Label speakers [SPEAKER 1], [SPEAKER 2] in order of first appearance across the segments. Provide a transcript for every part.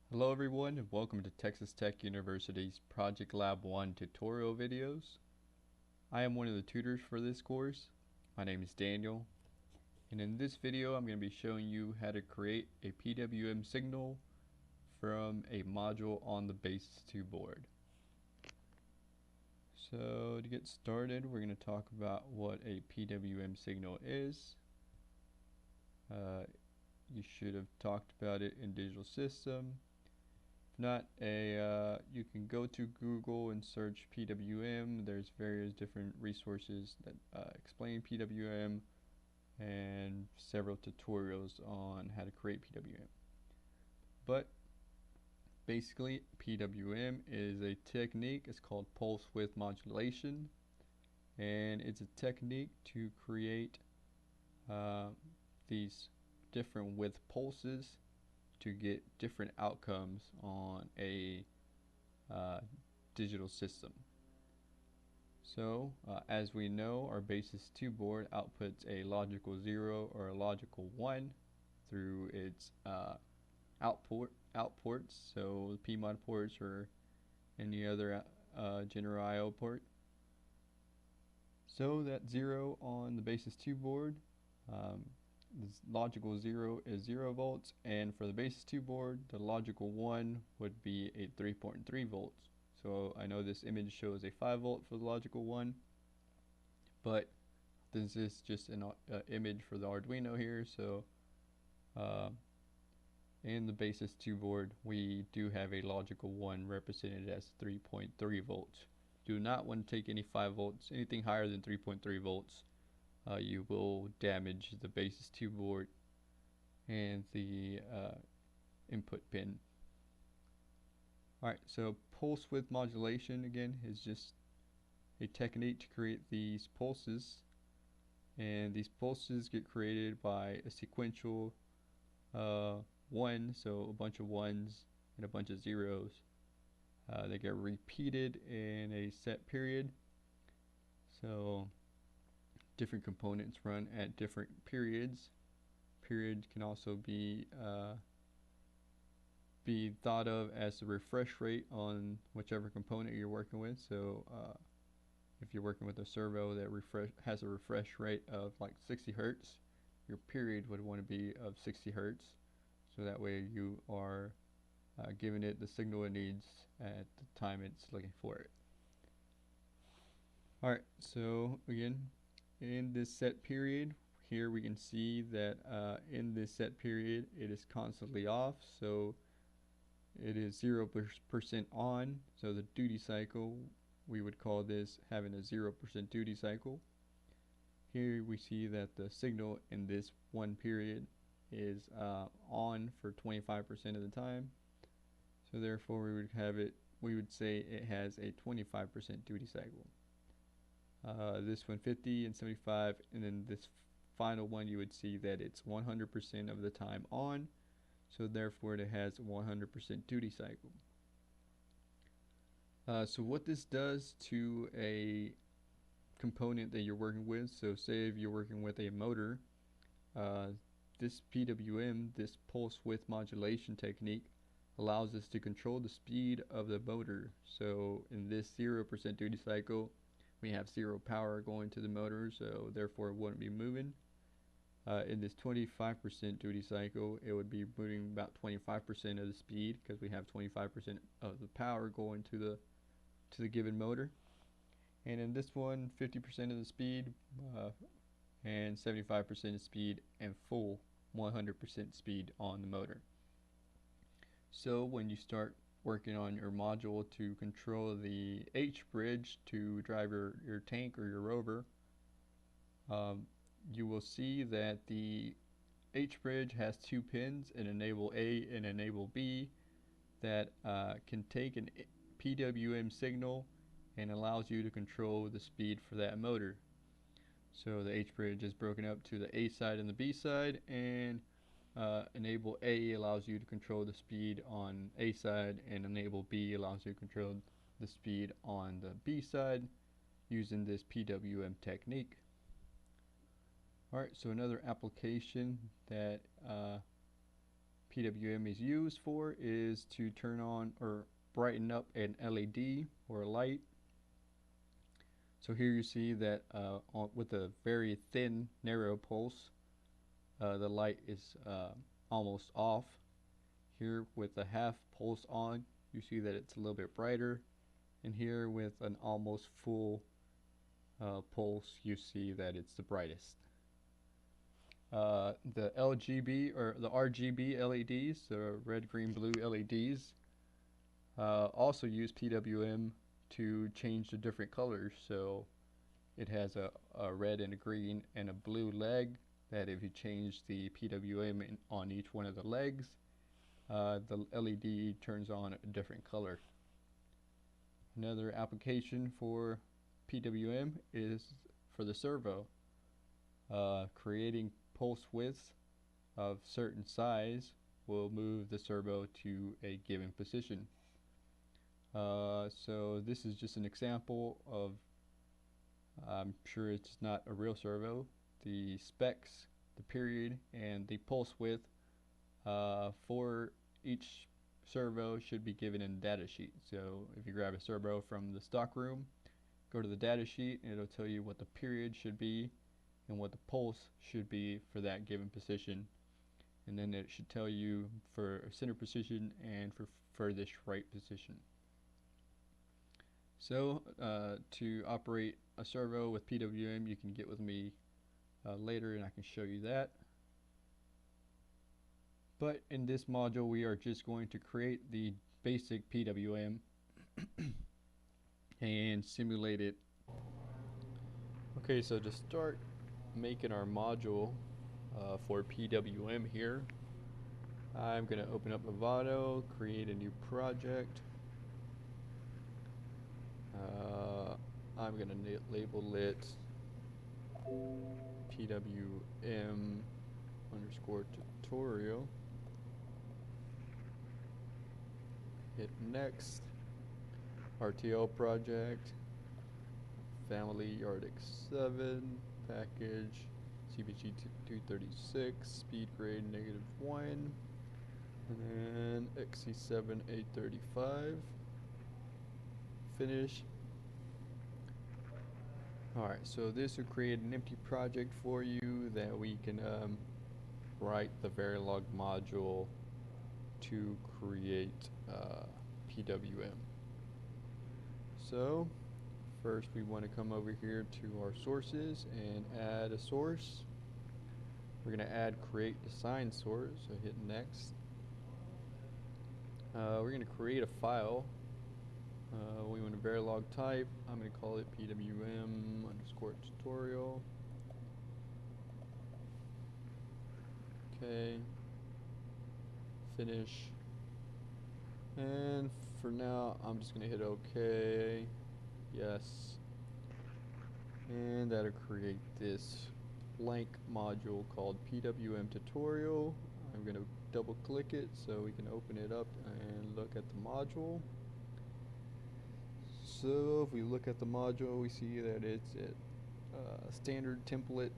[SPEAKER 1] Hello everyone and welcome to Texas Tech University's Project Lab 1 tutorial videos. I am one of the tutors for this course. My name is Daniel, and in this video I'm going to be showing you how to create a PWM signal from a module on the BASYS3 board. So to get started, we're going to talk about what a PWM signal is. You should have talked about it in Digital System. Not you can go to Google and search PWM. There's various different resources that explain PWM and several tutorials on how to create PWM. But basically, PWM is a technique. It's called Pulse Width Modulation, and it's a technique to create these different width pulses to get different outcomes on a digital system. So as we know, our BASYS3 board outputs a logical 0 or a logical 1 through its outports, so PMOD ports or any other general I/O port. So that 0 on the BASYS3 board, this logical 0 is 0 volts, and for the BASYS3 board, the logical 1 would be a 3.3 volts. So I know this image shows a 5 volt for the logical 1, but this is just an image for the Arduino here. So in the BASYS3 board, we do have a logical 1 represented as 3.3 volts. Do not want to take any 5 volts, anything higher than 3.3 volts. You will damage the BASYS3 board and the input pin. Alright, so pulse width modulation again is just a technique to create these pulses, and these pulses get created by a sequential 1, so a bunch of 1s and a bunch of 0s. They get repeated in a set period, so different components run at different periods. Period can also be thought of as the refresh rate on whichever component you're working with. So if you're working with a servo that has a refresh rate of like 60 hertz, your period would want to be of 60 hertz, so that way you are giving it the signal it needs at the time it's looking for it. Alright, so again, in this set period, here we can see that in this set period it is constantly off, so it is 0% on, so the duty cycle, we would call this having a 0% duty cycle. Here we see that the signal in this one period is on for 25% of the time, so therefore we would say it has a 25% duty cycle. This one 50 and 75, and then this final one you would see that it's 100% of the time on, so therefore it has 100% duty cycle. So what this does to a component that you're working with, so say if you're working with a motor, this PWM, this pulse width modulation technique, allows us to control the speed of the motor. So in this 0% duty cycle, we have 0 power going to the motor, so therefore it wouldn't be moving. In this 25% duty cycle, it would be moving about 25% of the speed, because we have 25% of the power going to the given motor. And in this one, 50% of the speed and 75% of speed and full 100% speed on the motor. So when you start working on your module to control the H bridge to drive your tank or your rover, you will see that the H bridge has 2 pins, an enable A and enable B, that can take an PWM signal and allows you to control the speed for that motor. So the H bridge is broken up to the A side and the B side, and enable A allows you to control the speed on A side, and enable B allows you to control the speed on the B side using this PWM technique. Alright, so another application that PWM is used for is to turn on or brighten up an LED or a light. So here you see that with a very thin, narrow pulse, the light is almost off. Here with a half pulse on, you see that it's a little bit brighter. And here with an almost full pulse, you see that it's the brightest. The LGB or the RGB LEDs, the red, green, blue LEDs, also use PWM to change the different colors. So it has a red and a green and a blue leg that if you change the PWM on each one of the legs, the LED turns on a different color. Another application for PWM is for the servo. Creating pulse widths of certain size will move the servo to a given position. So this is just an example of, I'm sure it's not a real servo, the specs, the period, and the pulse width for each servo should be given in a data sheet. So if you grab a servo from the stock room, go to the data sheet and it'll tell you what the period should be and what the pulse should be for that given position, and then it should tell you for center position and for furthest right position. So to operate a servo with PWM, you can get with me later and I can show you that. But in this module we are just going to create the basic PWM and simulate it. Okay, so to start making our module for PWM here, I'm going to open up Avado, create a new project. I'm going to label it PWM underscore tutorial. Hit next. RTL project, family Arctic 7, package CBG 236, speed grade -1, and then XC7 835. Finish. Alright, so this will create an empty project for you that we can write the verilog module to create PWM. So first we want to come over here to our sources and add a source. We're going to add create design source, so hit next. We're going to create a file. We want a verilog type. I'm going to call it PWM underscore tutorial. Okay. Finish. And for now, I'm just going to hit OK. Yes. And that'll create this blank module called PWM tutorial. I'm going to double click it so we can open it up and look at the module. So if we look at the module, we see that it's a standard template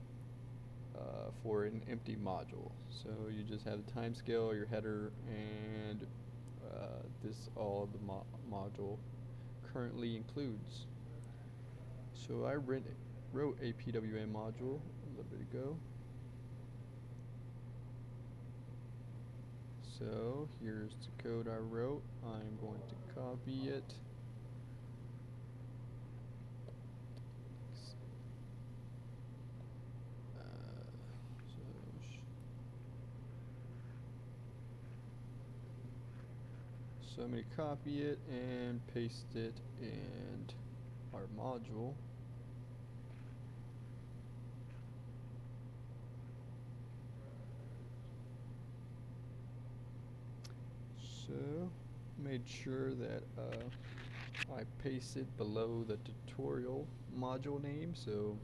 [SPEAKER 1] for an empty module. So you just have the timescale, your header, and this all the module currently includes. So I wrote a PWM module a little bit ago. So here's the code I wrote. I'm going to copy it. So I'm going to copy it and paste it in our module. So made sure that I pasted below the tutorial module name. So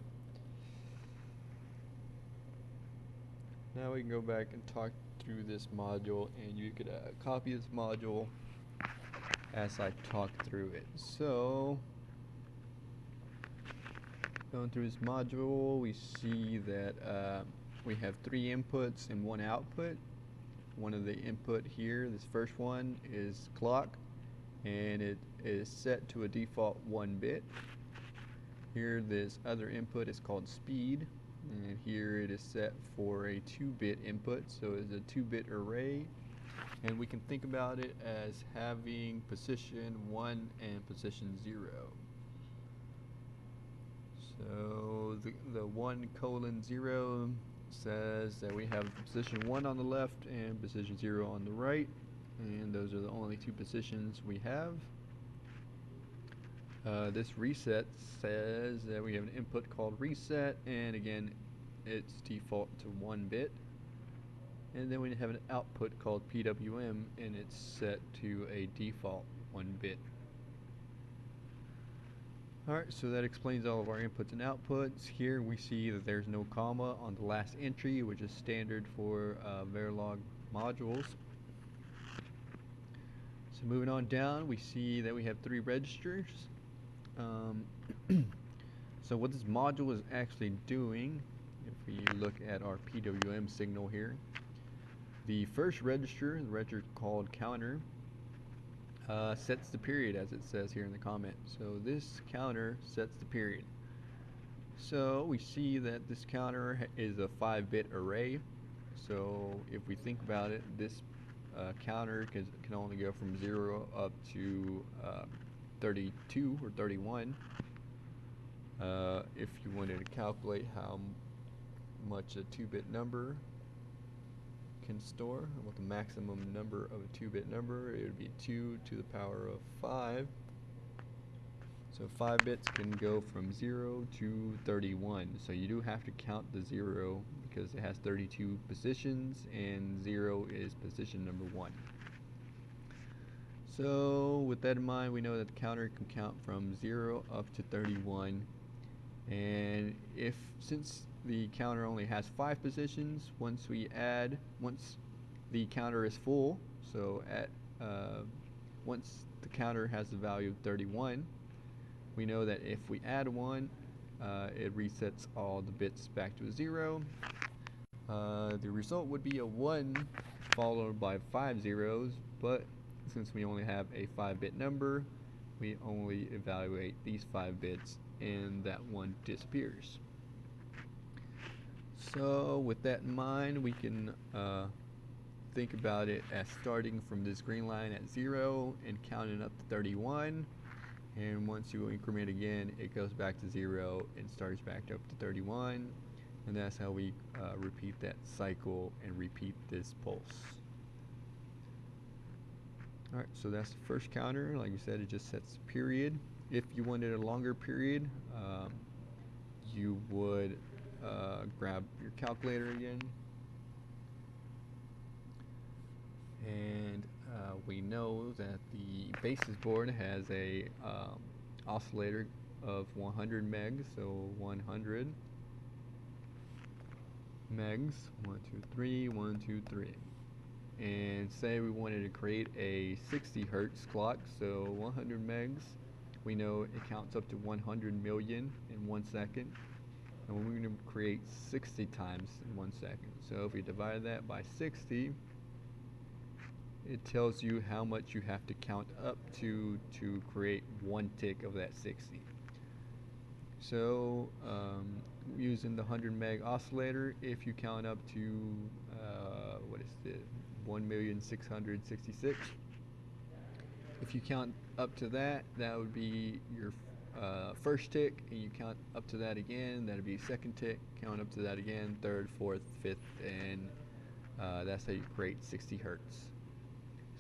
[SPEAKER 1] now we can go back and talk through this module, and you could copy this module as I talk through it. So going through this module, we see that we have 3 inputs and 1 output. one of the input here, this first one is clock, and it is set to a default 1 bit. Here this other input is called speed, and here it is set for a 2-bit input, so it's a 2-bit array, and we can think about it as having position 1 and position 0. So the 1:0 says that we have position 1 on the left and position 0 on the right, and those are the only two positions we have. This reset says that we have an input called reset, and again it's default to 1 bit. And then we have an output called PWM, and it's set to a default 1 bit. Alright, so that explains all of our inputs and outputs. Here we see that there's no comma on the last entry, which is standard for verilog modules. So moving on down, we see that we have 3 registers. So what this module is actually doing, if we look at our PWM signal here, the first register, the register called counter, sets the period, as it says here in the comment. So this counter sets the period. So we see that this counter is a 5-bit array. So if we think about it, this counter can only go from 0 up to 32 or 31. If you wanted to calculate how much a 2-bit number can store, what the maximum number of a 2-bit number, it would be 2 to the power of 5. So 5 bits can go from 0 to 31. So you do have to count the 0 because it has 32 positions, and 0 is position number 1. So with that in mind, we know that the counter can count from 0 up to 31. And since the counter only has 5 positions, once the counter is full, so once the counter has the value of 31, we know that if we add 1, it resets all the bits back to a 0. The result would be a 1 followed by 5 zeros, but since we only have a 5-bit number, we only evaluate these 5 bits and that 1 disappears. So with that in mind, we can think about it as starting from this green line at 0 and counting up to 31, and once you increment again, it goes back to 0 and starts back up to 31, and that's how we repeat that cycle and repeat this pulse. Alright, so that's the first counter. Like you said, it just sets the period. If you wanted a longer period, you would grab your calculator again, and we know that the BASYS board has a oscillator of 100 megs, so 100 megs, 1, 2, 3, 1, 2, 3. And say we wanted to create a 60 hertz clock, so 100 megs, we know it counts up to 100 million in 1 second, and we're going to create 60 times in 1 second. So if we divide that by 60, it tells you how much you have to count up to create 1 tick of that 60. So using the 100 meg oscillator, if you count up to what is it, 1,666,000. If you count up to that, that would be your first tick, and you count up to that again, that would be second tick, count up to that again, third, fourth, fifth, and that's how you create 60 hertz.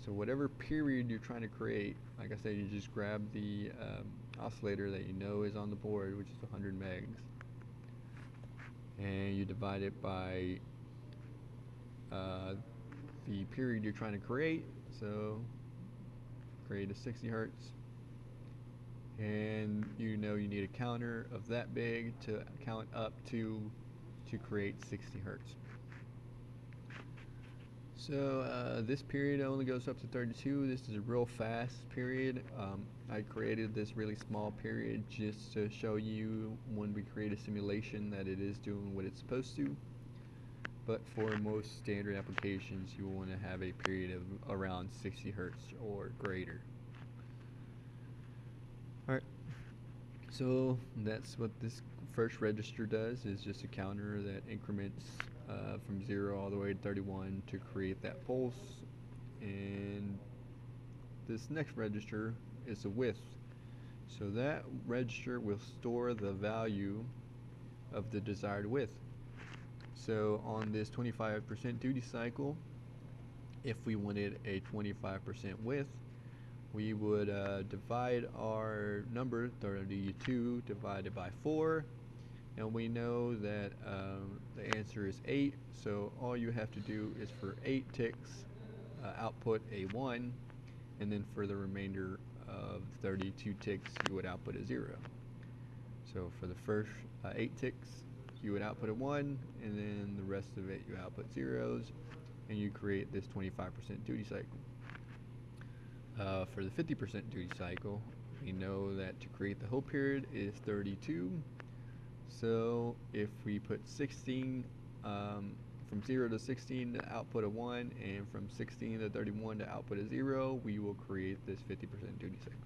[SPEAKER 1] So whatever period you're trying to create, like I said, you just grab the oscillator that you know is on the board, which is 100 megs, and you divide it by the period you're trying to create. So create a 60 hertz, and you know you need a counter of that big to count up to create 60 hertz. So this period only goes up to 32. This is a real fast period. I created this really small period just to show you when we create a simulation that it is doing what it's supposed to. but for most standard applications you want to have a period of around 60 hertz or greater. Alright, so that's what this first register does, is just a counter that increments from 0 all the way to 31 to create that pulse. And this next register is a width, so that register will store the value of the desired width. So on this 25% duty cycle, if we wanted a 25% width, we would divide our number 32 divided by 4, and we know that the answer is 8, so all you have to do is for 8 ticks output a 1, and then for the remainder of 32 ticks you would output a 0. So for the first 8 ticks you would output a 1, and then the rest of it you output zeros, and you create this 25% duty cycle. For the 50% duty cycle, we know that to create the whole period is 32. So if we put 16, from 0 to 16 to output a 1, and from 16 to 31 to output a 0, we will create this 50% duty cycle.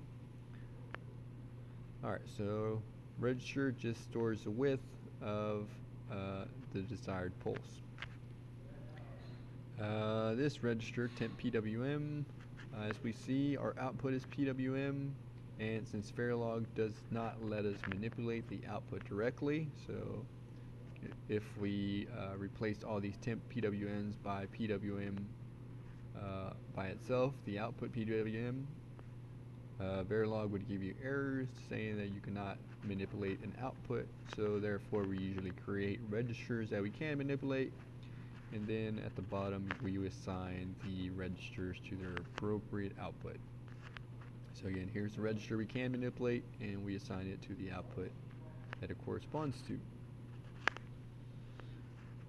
[SPEAKER 1] Alright, so register just stores the width of the desired pulse. This register, temp PWM, as we see, our output is PWM, and since verilog does not let us manipulate the output directly, so if we replaced all these temp PWMs by PWM by itself, the output PWM, verilog would give you errors saying that you cannot manipulate an output, so therefore we usually create registers that we can manipulate, and then at the bottom we assign the registers to their appropriate output. So again, here's the register we can manipulate, and we assign it to the output that it corresponds to.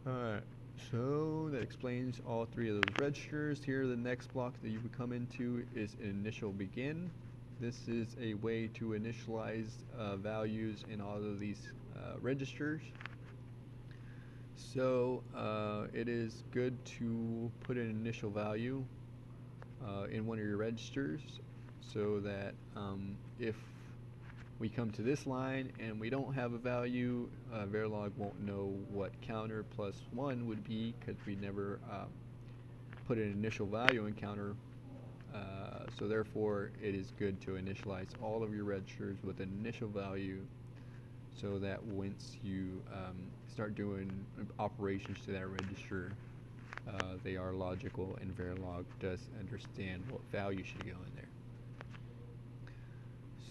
[SPEAKER 1] Alright, so that explains all three of those registers. Here, the next block that you would come into is initial begin. This is a way to initialize values in all of these registers. So it is good to put an initial value in one of your registers, so that if we come to this line and we don't have a value, verilog won't know what counter plus 1 would be, because we never put an initial value in counter. So therefore it is good to initialize all of your registers with an initial value, so that once you start doing operations to that register, they are logical, and verilog does understand what value should go in there.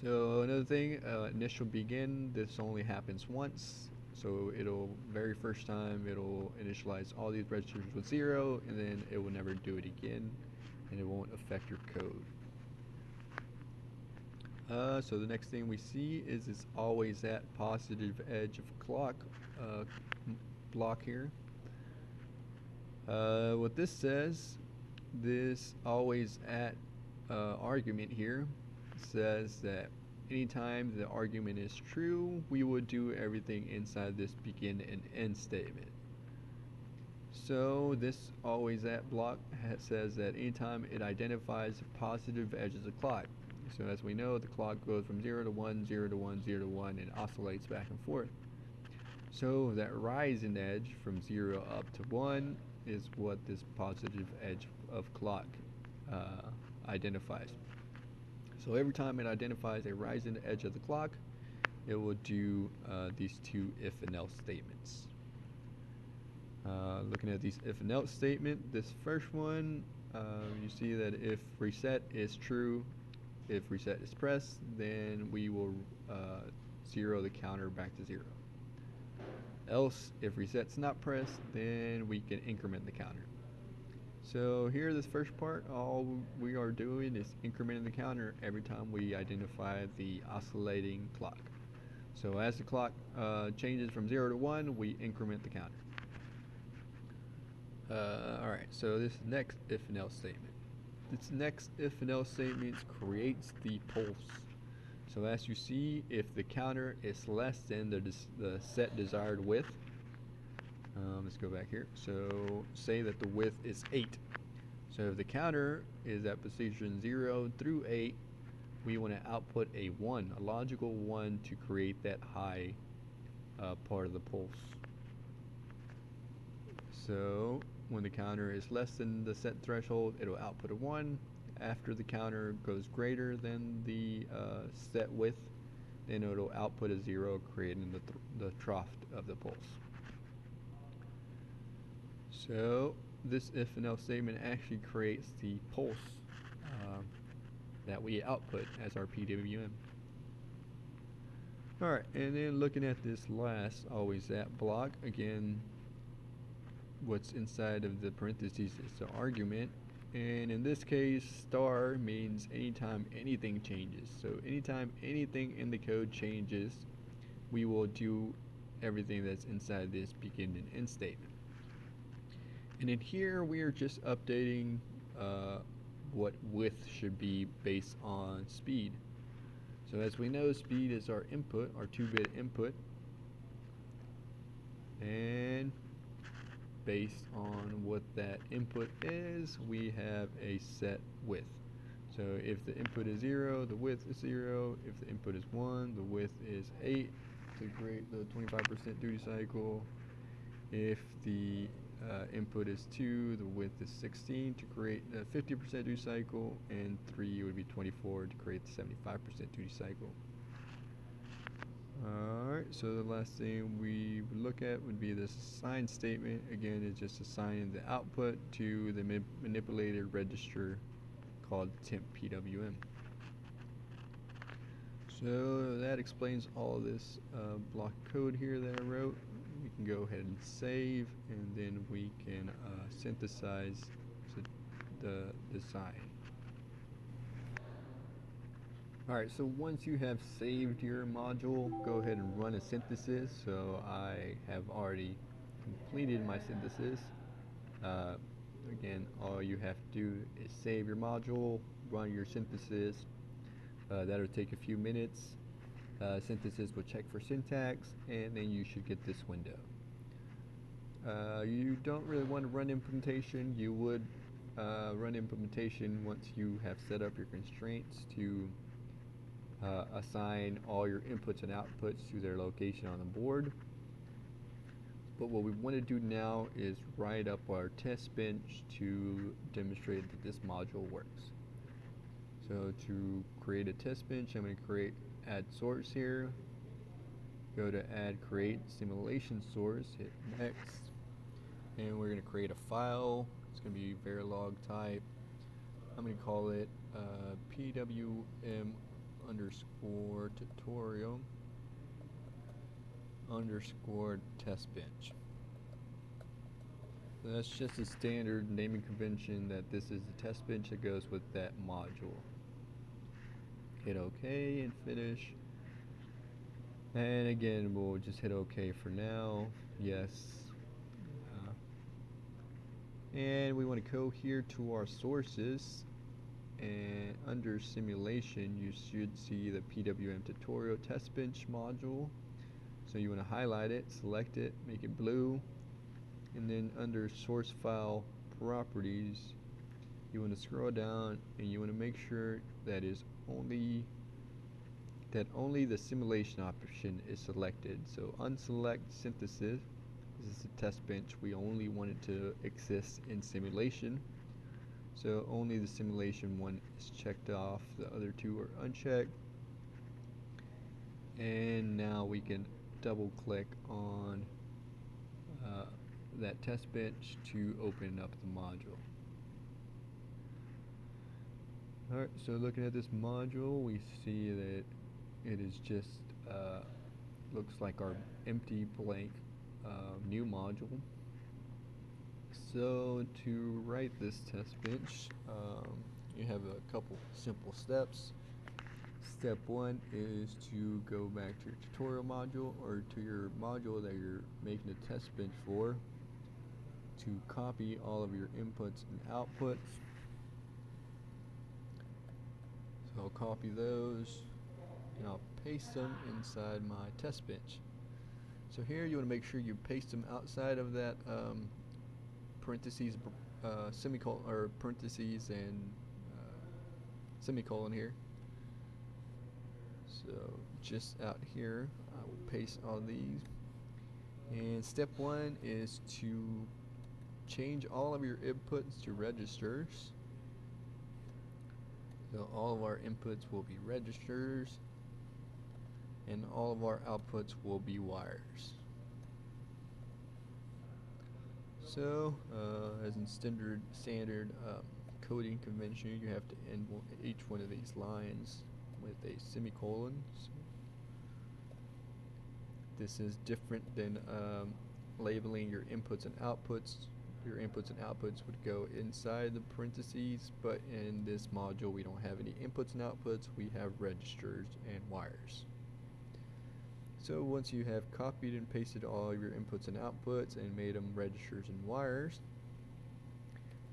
[SPEAKER 1] So another thing, initial begin, this only happens once, so it'll, very first time, it'll initialize all these registers with 0, and then it will never do it again, and it won't affect your code. So the next thing we see is this always at positive edge of clock block here. What this says, this always at argument here, says that anytime the argument is true, we would do everything inside this begin and end statement. So this always at block says that anytime it identifies the positive edges of clock. So as we know, the clock goes from 0 to 1, 0 to 1, 0 to 1, and oscillates back and forth. So that rising edge from 0 up to 1 is what this positive edge of clock identifies. So every time it identifies a rising edge of the clock, it will do these two if and else statements. Looking at these if and else statement, this first one, you see that if reset is true, if reset is pressed, then we will zero the counter back to 0. Else, if reset's not pressed, then we can increment the counter. So here, this first part, all we are doing is incrementing the counter every time we identify the oscillating clock. So as the clock changes from 0 to 1, we increment the counter. Alright, so this next if and else statement. This next if and else statement creates the pulse. So as you see, if the counter is less than the set desired width, Let's go back here. So say that the width is 8. So if the counter is at position 0 through 8, we want to output a 1, a logical 1, to create that high part of the pulse. So when the counter is less than the set threshold, it'll output a 1. After the counter goes greater than the set width, then it'll output a 0, creating the trough of the pulse. So this if and else statement actually creates the pulse that we output as our PWM. Alright, and then looking at this last always that block, again, what's inside of the parentheses is the argument, and in this case star means anytime anything changes. So anytime anything in the code changes, we will do everything that's inside this begin and end statement. And in here we are just updating what width should be based on speed. So as we know, speed is our input, our 2-bit input, and based on what that input is, we have a set width. So if the input is 0, the width is 0. If the input is 1, the width is 8 to create the 25% duty cycle. If the input is 2, the width is 16 to create the 50% duty cycle, and 3 would be 24 to create the 75% duty cycle. Alright, so the last thing we would look at would be this assign statement. Again, it's just assigning the output to the manipulated register called temp PWM. So that explains all of this block code here that I wrote. We can go ahead and save, and then we can synthesize the design. Alright, so once you have saved your module, go ahead and run a synthesis. So I have already completed my synthesis. Again, all you have to do is save your module, run your synthesis. That'll take a few minutes. Synthesis will check for syntax, and then you should get this window. You don't really want to run implementation. You would run implementation once you have set up your constraints to assign all your inputs and outputs to their location on the board. But what we want to do now is write up our test bench to demonstrate that this module works. So to create a test bench, I'm going to create add source here. Go to add create simulation source, hit next, and we're going to create a file. It's going to be verilog type. I'm going to call it PWM underscore tutorial underscore test bench. So that's just a standard naming convention that this is the test bench that goes with that module. Hit OK and finish. And again, we'll just hit OK for now. Yes. And we want to go here to our sources, and under simulation you should see the PWM tutorial test bench module. So you want to highlight it, select it, make it blue, and then under source file properties you want to scroll down, and you want to make sure that only the simulation option is selected. So unselect synthesis. This is a test bench. We only want it to exist in simulation. So only the simulation one is checked off. The other two are unchecked. And now we can double click on that test bench to open up the module. Alright, so looking at this module, we see that it is just looks like our empty blank new module. So to write this test bench, you have a couple simple steps. Step 1 is to go back to your tutorial module, or to your module that you're making a test bench for, to copy all of your inputs and outputs. So I'll copy those and I'll paste them inside my test bench. So here you want to make sure you paste them outside of that parentheses, semicolon, or parentheses and semicolon here. So just out here, I will paste all these. And step 1 is to change all of your inputs to registers. So all of our inputs will be registers, and all of our outputs will be wires. So, as in standard coding convention, you have to end each one of these lines with a semicolon. So this is different than labeling your inputs and outputs. Your inputs and outputs would go inside the parentheses, but in this module we don't have any inputs and outputs, we have registers and wires. So once you have copied and pasted all of your inputs and outputs and made them registers and wires,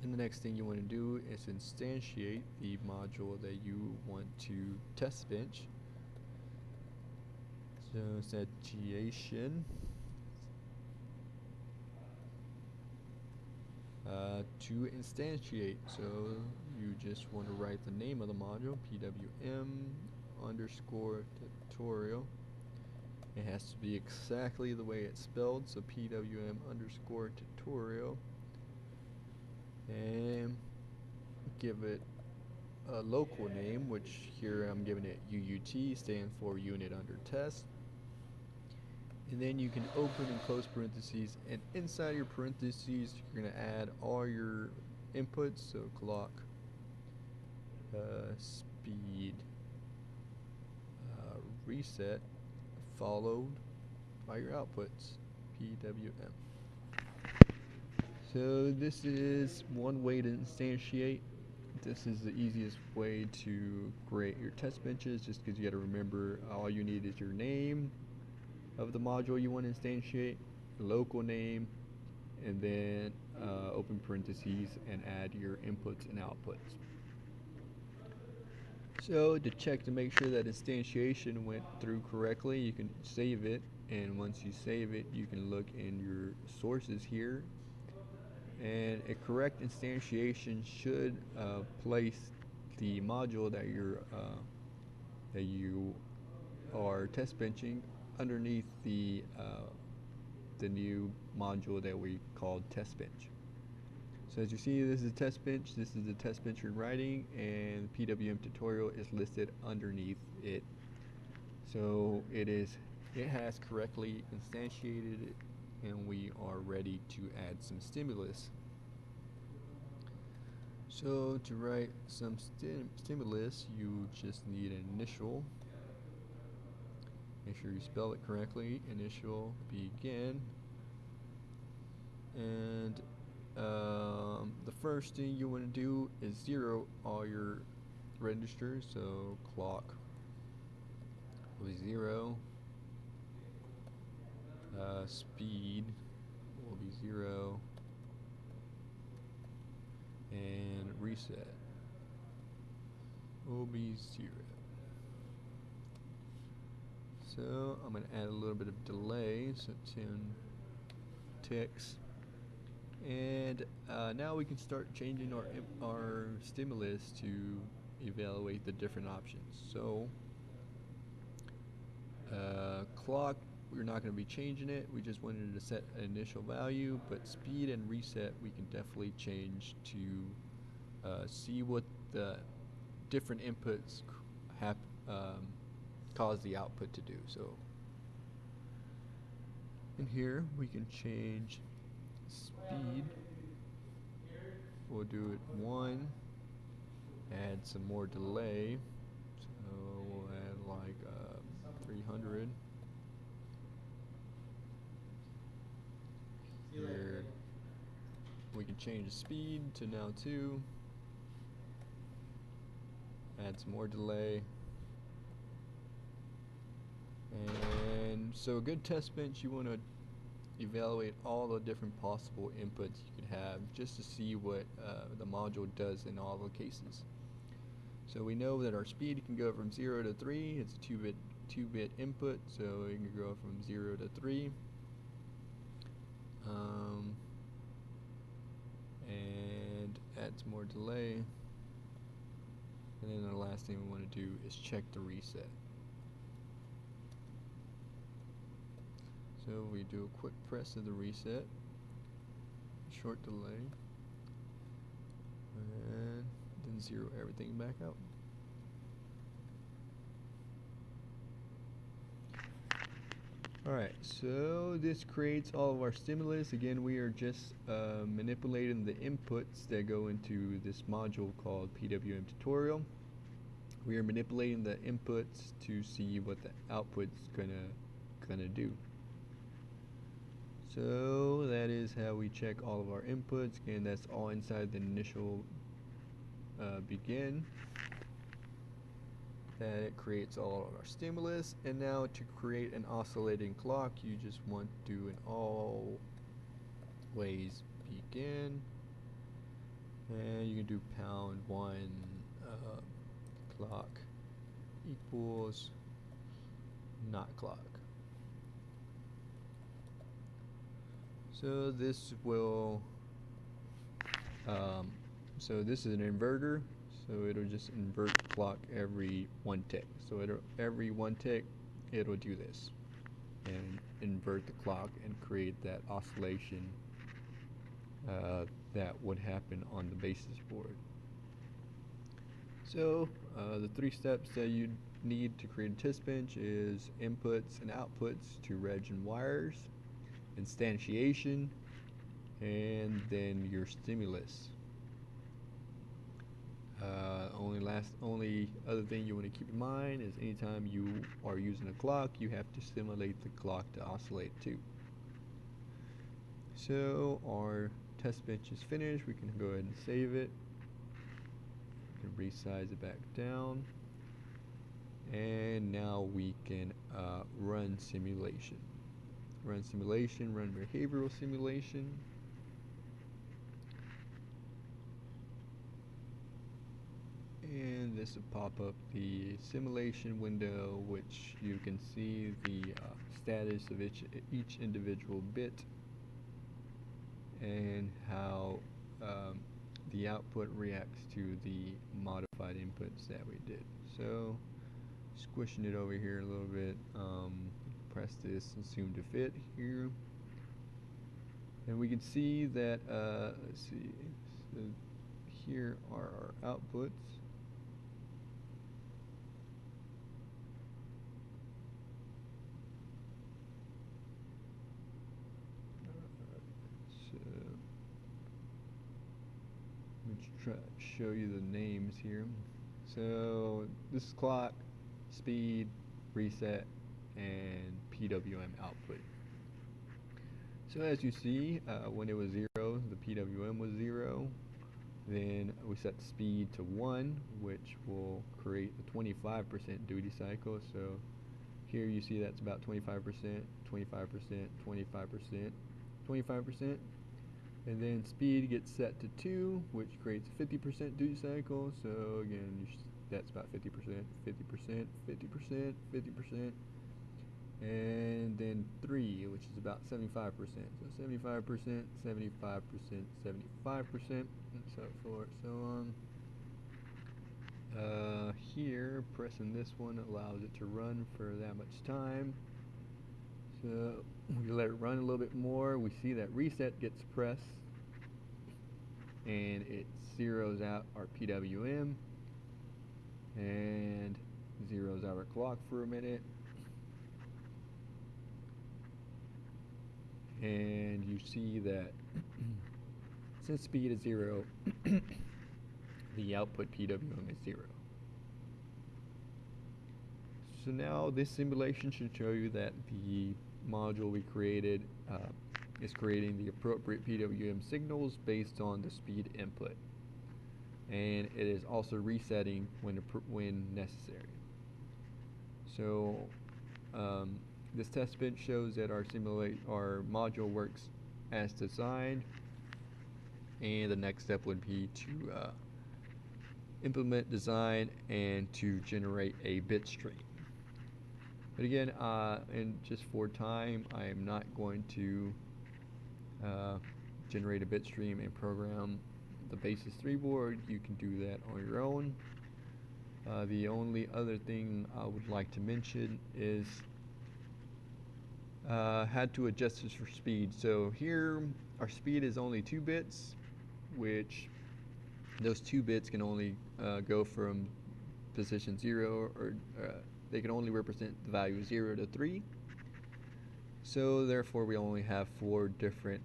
[SPEAKER 1] then the next thing you want to do is instantiate the module that you want to test bench. So instantiation to instantiate, so you just want to write the name of the module, pwm_tutorial. It has to be exactly the way it's spelled, so pwm_tutorial, and give it a local name, which here I'm giving it UUT, stands for unit under test. And then you can open and close parentheses, and inside your parentheses you're going to add all your inputs, so clock, speed, reset, followed by your outputs, PWM. So this is one way to instantiate. This is the easiest way to create your test benches, just because you got to remember all you need is your name of the module you want to instantiate, local name, and then open parentheses and add your inputs and outputs. So to check to make sure that instantiation went through correctly, you can save it, and once you save it you can look in your sources here, and a correct instantiation should place the module that you are test benching underneath the new module that we called test bench. So as you see, this is a test bench. This is the test bench you're writing, and the PWM tutorial is listed underneath it. So it has correctly instantiated it, and we are ready to add some stimulus. So to write some stimulus, you just need an initial. Make sure you spell it correctly. Initial, begin, and the first thing you want to do is zero all your registers. So clock will be 0, speed will be 0, and reset will be 0. So I'm going to add a little bit of delay, so 10 ticks. And now we can start changing our stimulus to evaluate the different options. So clock, we're not going to be changing it. We just wanted to set an initial value, but speed and reset we can definitely change to see what the different inputs have cause the output to do. So in here we can change speed. We'll do it 1, add some more delay, so we'll add like 300. Here we can change the speed to now 2, add some more delay. And so a good test bench, you want to evaluate all the different possible inputs you could have just to see what the module does in all the cases. So we know that our speed can go from 0 to 3. It's a 2-bit input, so it can go from 0 to 3. and add some more delay. And then the last thing we want to do is check the reset. So we do a quick press of the reset, short delay, and then zero everything back out. Alright, so this creates all of our stimulus. Again, we are just manipulating the inputs that go into this module called PWM tutorial. We are manipulating the inputs to see what the output's gonna do. So that is how we check all of our inputs. Again, that's all inside the initial begin. That it creates all of our stimulus, and now to create an oscillating clock, you just want to do an always begin, and you can do #1 clock equals not clock. So this will so this is an inverter. So it'll just invert the clock every 1 tick. So every 1 tick, it'll do this and invert the clock and create that oscillation that would happen on the BASYS board. So the 3 steps that you need to create a test bench is inputs and outputs to reg and wires, instantiation, and then your stimulus. Only other thing you want to keep in mind is anytime you are using a clock, you have to simulate the clock to oscillate too. So our test bench is finished. We can go ahead and save it. We can resize it back down, and now we can run simulation. Run behavioral simulation. And this will pop up the simulation window, which you can see the status of each individual bit and how the output reacts to the modified inputs that we did. So squishing it over here a little bit, press this and zoom to fit here, and we can see that let's see, so here are our outputs. Try to show you the names here. So this is clock, speed, reset, and PWM output. So as you see, when it was 0, the PWM was 0. Then we set the speed to 1, which will create a 25% duty cycle. So here you see that's about 25%, 25%, 25%, 25%. And then speed gets set to 2, which creates a 50% duty cycle. So again, that's about 50%, 50%, 50%, 50%. And then 3, which is about 75%. So 75%, 75%, 75%, and so forth, so on. Here, pressing this one allows it to run for that much time. So we let it run a little bit more. We see that reset gets pressed, and it zeroes out our PWM and zeroes out our clock for a minute. And you see that since speed is 0, the output PWM is 0. So now this simulation should show you that the module we created is creating the appropriate PWM signals based on the speed input, and it is also resetting when necessary. So this test bench shows that our module works as designed, and the next step would be to implement design and to generate a bit stream. But again, and just for time, I am not going to generate a bit stream and program the BASYS3 board, you can do that on your own. The only other thing I would like to mention is how to adjust this for speed. So here our speed is only 2 bits, which those 2 bits can only go from position 0, or they can only represent the value 0 to 3. So therefore we only have 4 different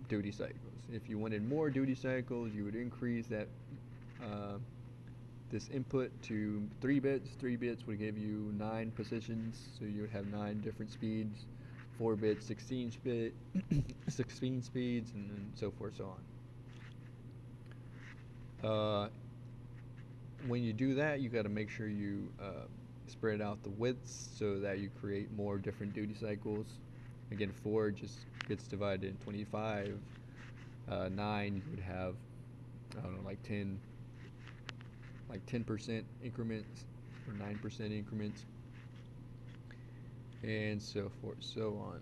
[SPEAKER 1] duty cycles. If you wanted more duty cycles, you would increase that this input to 3 bits. 3 bits would give you 9 positions, so you would have 9 different speeds. 4 bits, 16 speeds, and so forth, so on. When you do that, you got to make sure you spread out the widths so that you create more different duty cycles. Again, 4 just gets divided in 25. 9, you would have, I don't know, like 10% increments or 9% increments, and so forth, so on.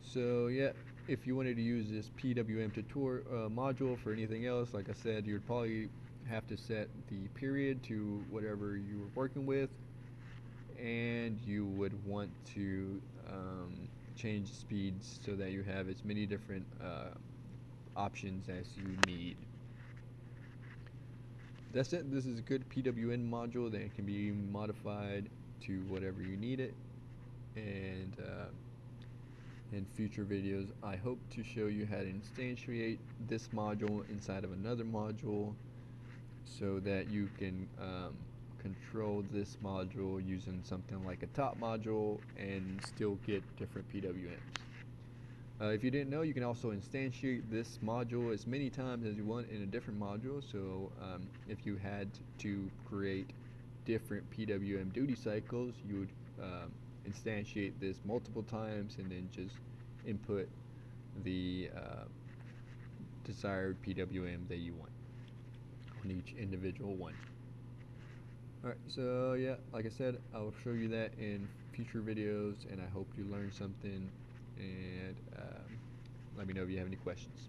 [SPEAKER 1] So yeah, if you wanted to use this PWM tutorial module for anything else, like I said, you'd probably have to set the period to whatever you were working with, and you would want to change the speeds so that you have as many different options as you need. That's it. This is a good PWM module that can be modified to whatever you need it, and in future videos I hope to show you how to instantiate this module inside of another module so that you can control this module using something like a top module and still get different PWMs. If you didn't know, you can also instantiate this module as many times as you want in a different module. So if you had to create different PWM duty cycles, you would instantiate this multiple times and then just input the desired PWM that you want on each individual one. Alright, so yeah, like I said, I will show you that in future videos, and I hope you learned something, and let me know if you have any questions.